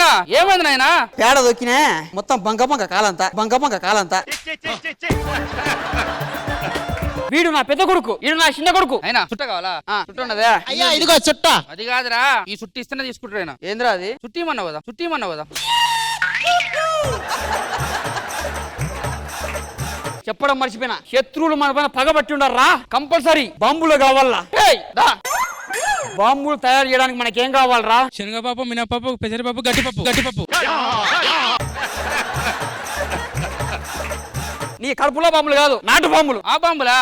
నాయనా ఏమైంది నాయనా? పేడ దొక్కినా మొత్తం బంక కాలంతా. వీడు నా పెద్ద కొడుకు, వీడు నా చిన్న కొడుకు. అయినా చుట్ట కావాలా? చుట్ట ఉన్నదే. అయ్యా ఇదిగో చుట్ట. అది కాదురా, ఈ చుట్టి ఇస్తేనే తీసుకుంటారు. ఏంద్రా అది? చుట్టిమన్నావు కదా. చెప్పడం మర్చిపోయినా, శత్రువులు మన పైన పగబట్టి ఉండారా, కంపల్సరీ బాంబులు కావాలా. బాంబులు తయారు చేయడానికి మనకేం కావాలరా? శనగపప్పు, మినపప్పు, పెసరపప్పు, గట్టిపప్పు. నీ కడుపులో బాంబులు కాదు, నాటు బాంబులు. ఆ బాంబులా?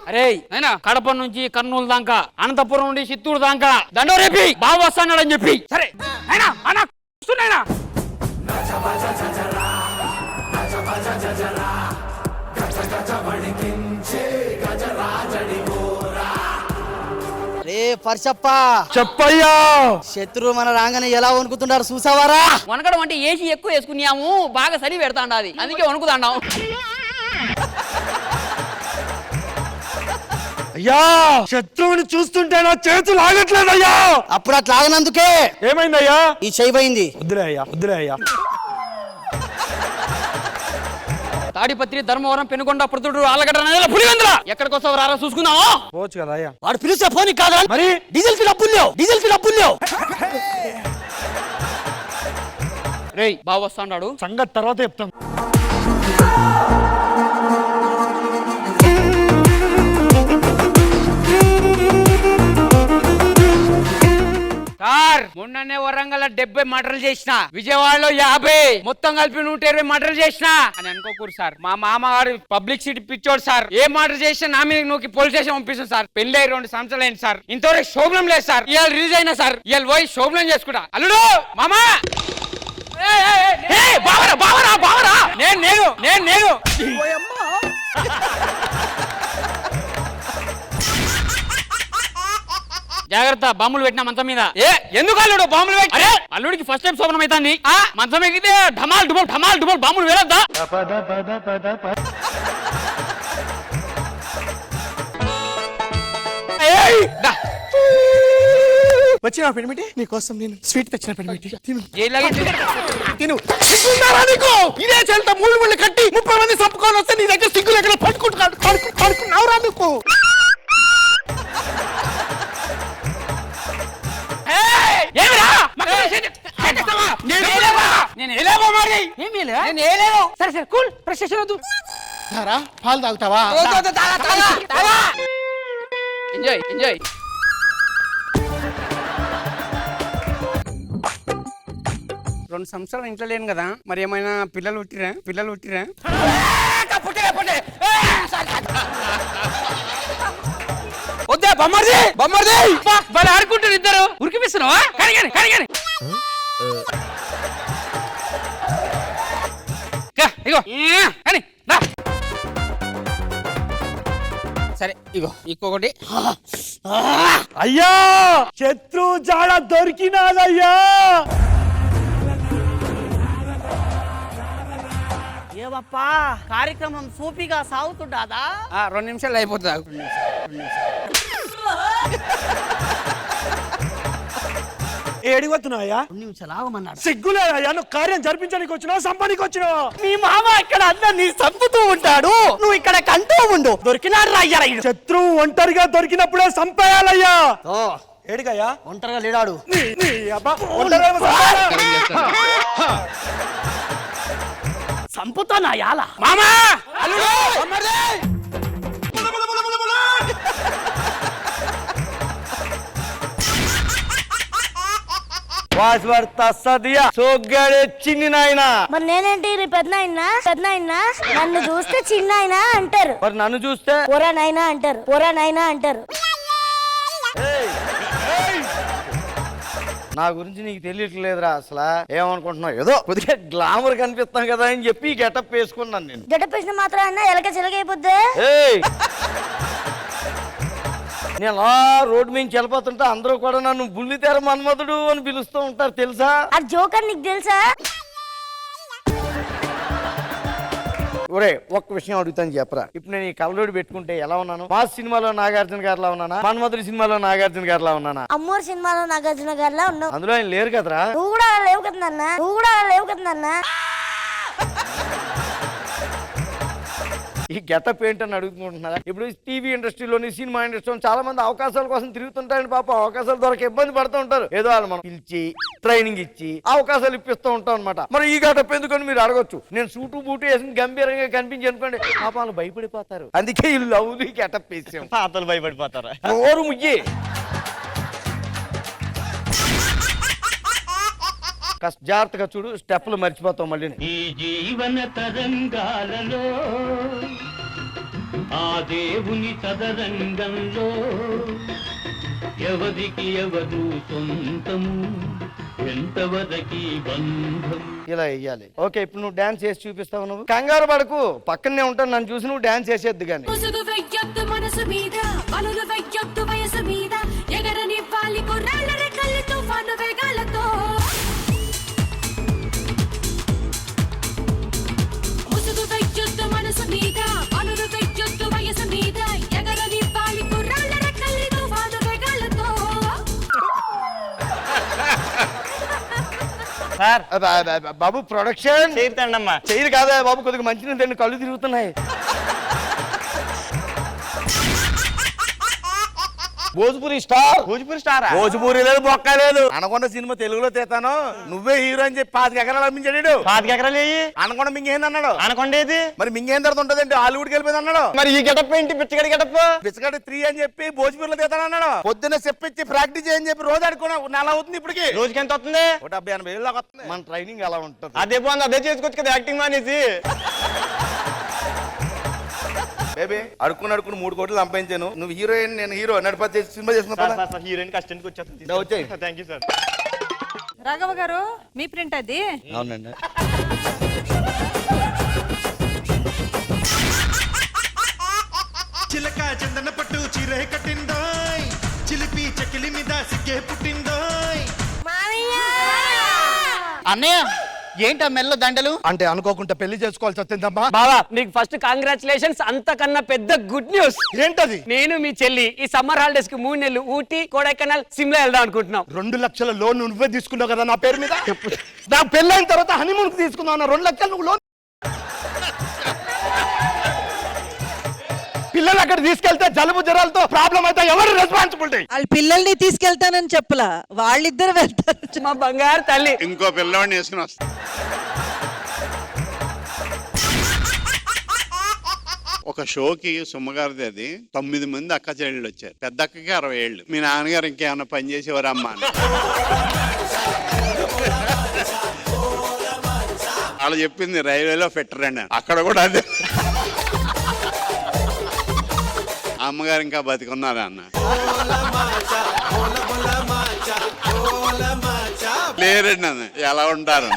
అరే అయినా కడప నుంచి కర్నూలు దాకా, అనంతపురం నుండి చిత్తూరు దాకా దండోరేపి బాబు వస్తాడని చెప్పి. సరే అయినా అన్నా చూస్తున్నాయినా. రే పర్షప్ప, చెప్పయ్యా. శత్రువు మన రాగానే ఎలా వణుకుతున్నారు చూసావారా? వనకడం అంటే ఏసీ ఎక్కువ వేసుకున్నాము, బాగా సరి పెడతాండాది, అందుకే వణుకుతాండాం. అయ్యా శత్రువుని చూస్తుంటే నా చేతులు ఆగట్లేదయ్యా. అప్పుడు అట్లా ఆగనందుకే ఏమైందయ్యా? ఈ చెయ్యి పోయింది. వద్దులే అయ్యా. తాడిపత్రి, ధర్మవరం, పెనుకొండ, ప్రొద్దుటూరు, ఆలగడ్డ, పులివెందుల ఎక్కడికొస్తావు రారా చూసుకుందాము. పోవచ్చు కదా అయ్యా. వాడు పిలిస్తే ఫోన్ కాదా? మరి డీజిల్ ఫిల్ అప్పులు. రేయ్ బాబు వస్తాడు, సంగతి తర్వాత చెప్తాం. సార్ మొన్ననే వరంగల్ 70 మర్డర్లు చేసిన, విజయవాడలో 50, మొత్తం కలిపి 120 మర్డర్లు చేసిన అని అనుకోకూరు సార్. మా మామగారు పబ్లిక్ సిటీ పిచ్చోడు సార్. ఏ మర్డర్ చేసినా నా మీద నూకి పోలీస్ స్టేషన్ పంపిస్తాం సార్. పెళ్లి 2 సంవత్సరాలు అయింది సార్, ఇంతవరకు శోభనం లేదు సార్. ఇవాళ రిలీజ్ అయినా సార్, ఇవాళ పోయి శోభనం చేసుకుంటా. అల్లుడు మామా, బావరా నేను జాగ్రత్త, బాంబులు పెట్టినా మంచం మీద. ఎందుకు అల్లుడు బాంబులు పెట్టి? అరే అల్లుడికి ఫస్ట్ టైం శోభనం అవుతుంది, మంచం ఎక్కితే ఢమాల్ డుబల్ బాంబులు వేలొద్దా? వచ్చిన పెనిమిటి నీకోసం నేను స్వీట్ తెచ్చిన పెనిమిటి తిను. ఇదే చెల్త 3 ముళ్ళు కట్టి 30 మంది చంపుకొని వస్తే నీ దగ్గర సిగ్గులు ఎక్కడ పట్టుకుంటున్నావురా నీకు? సరే కూల్, ప్రశ్న వద్దు. పాలు తాగుతావా? ఎంజాయ్ 2 సంవత్సరాలు ఇంట్లో లేను కదా, మరి ఏమైనా పిల్లలు పుట్టిరా? వద్దా బొమ్మర్ది వాళ్ళు ఆడుకుంటారు ఇద్దరు. ఉరికిపిస్తున్నావా? కడిగాని ఇగో అని రా. సరే ఇగో ఇంకొకటి. అయ్యా శత్రు జాడ దొరికినాదయ్యా. ఏవప్పా కార్యక్రమం సూపిగా సాగుతుండదా? 2 నిమిషాలు అయిపోతుంది. 2 ఏడిపోతున్నావయ్యా? 2 నిమిషాలు ఆగమన్నాడు. సిగ్గులేదయ్యా, నువ్వు కార్యం జరిపించడానికి వచ్చినావా, సంపానికి వచ్చినావా? మీ మామ ఇక్కడ అందరినీ చంపుతూ ఉంటాడు, నువ్వు ఇక్కడ కంటూ ఉండు. దొరికినాడు రాయ్యారా? శత్రువు ఒంటరిగా దొరికినప్పుడే సంపేయాలయ్యా. ఏడికయ్యా? ఒంటరిగా లేడాడు. చంపుతానా యాల మామా చిన్ని నాయన. మరి నేనేంటి పెద్ద నాయనా నన్ను చూస్తే చిన్న ఆయన అంటారు, మరి నన్ను చూస్తే పోరా నాయనా అంటారు. నా గురించి నీకు తెలియట్లేదురా అసలు. ఏమనుకుంటున్నావు? ఏదో కొద్దిగా గ్లామర్ కనిపిస్తాం కదా అని చెప్పి గెటప్ వేసుకున్నాను నేను. గెటప్ వేసిన మాత్రం ఎలక చిలకైపోద్ది. నేను అలా రోడ్డు మీద వెళ్ళిపోతుంటే అందరూ కూడా నన్ను బుల్లితెర మన్మధుడు అని పిలుస్తూ ఉంటారు తెలుసా? ఆ జోకర్ నీకు తెలుసా? ఒరే ఒక్క విషయం అడుగుతాను చెప్పరా. ఇప్పుడు నేను ఈ కళ్ళోడి పెట్టుకుంటే ఎలా ఉన్నాను? మాస్ సినిమాలో నాగార్జున గారిలా ఉన్నానా? మన్మధుడి సినిమాలో నాగార్జున గారిలా ఉన్నానా? అమ్మోరు సినిమాలో నాగార్జున గారిలా ఉన్నావు. అందులో ఆయన లేరు కదరా. నువ్వు కూడా అలా లేవు కదా నాన్న, నువ్వు కూడా అలా లేవు కదా నాన్న. ఈ గెటప్ ఏంటని అడుగుతుంటున్నారా? ఇప్పుడు టీవీ ఇండస్ట్రీలోని సినిమా ఇండస్ట్రీలో చాలా మంది అవకాశాల కోసం తిరుగుతుంటారని పాప అవకాశాలు దొరక ఇబ్బంది పడుతూ ఉంటారు. ఏదో వాళ్ళు మనం పిలిచి ట్రైనింగ్ ఇచ్చి అవకాశాలు ఇప్పిస్తూ ఉంటాం అనమాట. మరి ఈ గెటప్ ఎందుకని మీరు అడగొచ్చు. నేను సూటు బూటు వేసి గంభీరంగా కనిపించి అనుకోండి పాప వాళ్ళు భయపడిపోతారు. అందుకే ఈ లవ్లీ గెటప్ వేసాం. తాతలు భయపడిపోతారా? నోరు ముయ్యి. కాస్త జాగ్రత్తగా చూడు, స్టెప్లు మర్చిపోతాం మళ్ళీ. ఈ జీవన తరంగాలలో ఆ దేవుని చదరంగంలో ఎవరికి ఎవరు సొంతము ఎంతవరకి బంధం. ఇలా వెయ్యాలి. ఓకే, ఇప్పుడు నువ్వు డాన్స్ చేసి చూపిస్తావు. నువ్వు కంగారు పడకు, పక్కనే ఉంటాను. నన్ను చూసి నువ్వు డాన్స్ చేసేద్దు కానీ. ముసుగు వెయ్యొద్దు మనసు మీద, వలులు వెయ్యొద్దు వయసు మీద, ఎగరనివ్వాలి కుర్రాళ్ళ రెక్కల్ని తుఫాను వేగాలతో. ముసుగు వెయ్యొద్దు మనసు మీద, వలులు వెయ్యొద్దు వయసు మీద, ఎగరనివ్వాలి కుర్రాళ్ళ రెక్కల్ని తుఫాను వేగాలతో. సార్ బాబు ప్రొడక్షన్ చేరుతాండి అమ్మా. చేయరు కాదా బాబు, కొద్దిగా మంచిగా తిండి, కళ్ళు తిరుగుతున్నాయి. భోజ్పురి స్టార్. భోజ్పూరి స్టారా? భోజ్పురి లేదు, బొక్క లేదు. అనకొండ సినిమా తెలుగులో తీస్తాను, నువ్వే హీరో అని చెప్పి 5 ఎకరాలు అమ్మించాడు. 5 ఎకరాలు వేయి. అనకొండ మింగేంది అన్నాడు. అనకొండేది మరి మింగేం తర్వాత ఉంటదండి, హాలీవుడ్కి వెళ్ళిపోయింది అన్నాడు. మరి ఈ గెటప్ ఏంటి? పిచ్చగడి గెటప్. బిస్కట్ 3 అని చెప్పి భోజ్పూరిలో తీస్తాను అన్నాడు. పొద్దున్న చెప్పించి ప్రాక్టీస్ చేయని చెప్పి రోజు ఆడుకున్నా నెల అవుతుంది ఇప్పటికి. రోజుకి ఎంత వస్తుంది? 170-80 దాకా వస్తుంది. మన ట్రైనింగ్ అలా ఉంటుంది. అదే బాగుంది, అదే చేసుకోవచ్చు కదా యాక్టింగ్ మానేసి. బేబీ అడుక్కుని 3 కోట్లు సంపాదించాను. నువ్వు హీరోయిన్, నేను హీరో. నడిపి సినిమా చేస్తున్నా. హీరోయిన్ కస్టెంట్కి వచ్చేస్తుంది. వచ్చాయి. Thank you sir. రాఘవ గారు, మీ ప్రింట్ అది. అవునండి. చిలక చందన పట్టు చీరే కట్టిందోయ్, చిలిపి చెకిలి మీద సిగ్గే పుట్టిందోయ్. అన్నయ్య ఏంటి ఆ మెల్ల దండలు? అంటే అనుకోకుండా పెళ్లి చేసుకోవాల్సి వచ్చిందమ్మా. బావా నీకు ఫస్ట్ కాంగ్రాచులేషన్స్. అంతకన్నా పెద్ద గుడ్ న్యూస్ ఏంటది? నేను మీ చెల్లి ఈ సమ్మర్ హాలిడేస్ కి 3 నెలలు ఊటీ, కొడైకెనాల్, సిమ్లా వెళ్దాం అనుకుంటున్నాం. 2 లక్షల లోన్ నువ్వే తీసుకున్నావు కదా నా పేరు మీద. నా పెళ్ళైన తర్వాత హనీమూన్ కి తీసుకున్నావు 2 లక్షలు నువ్వు లోన్. పిల్లలు అక్కడ తీసుకెళ్తే జలుబు జ్వరాలతో ప్రాబ్లం అయితే ఎవరు రెస్పాన్సిబిలిటీ? వాళ్ళ పిల్లల్ని తీసుకెళ్తానని చెప్పలా, వాళ్ళిద్దరు వెళ్తారు. మా బంగారు తల్లి. ఇంకో పిల్లవాడిని వేసుకుని వస్తా. ఒక షోకి సుమ్మగారిది అది 9 మంది అక్క చెల్లెళ్ళు వచ్చారు. పెద్ద అక్కకి 60 ఏళ్ళు. మీ నాన్నగారు ఇంకేమన్నా పని చేసేవారు అమ్మా అని వాళ్ళు చెప్పింది. రైల్వేలో పెట్టరండి అక్కడ కూడా అదే. అమ్మగారు ఇంకా బతికున్నారా అన్న. లేరండి అన్న, ఎలా ఉంటారు.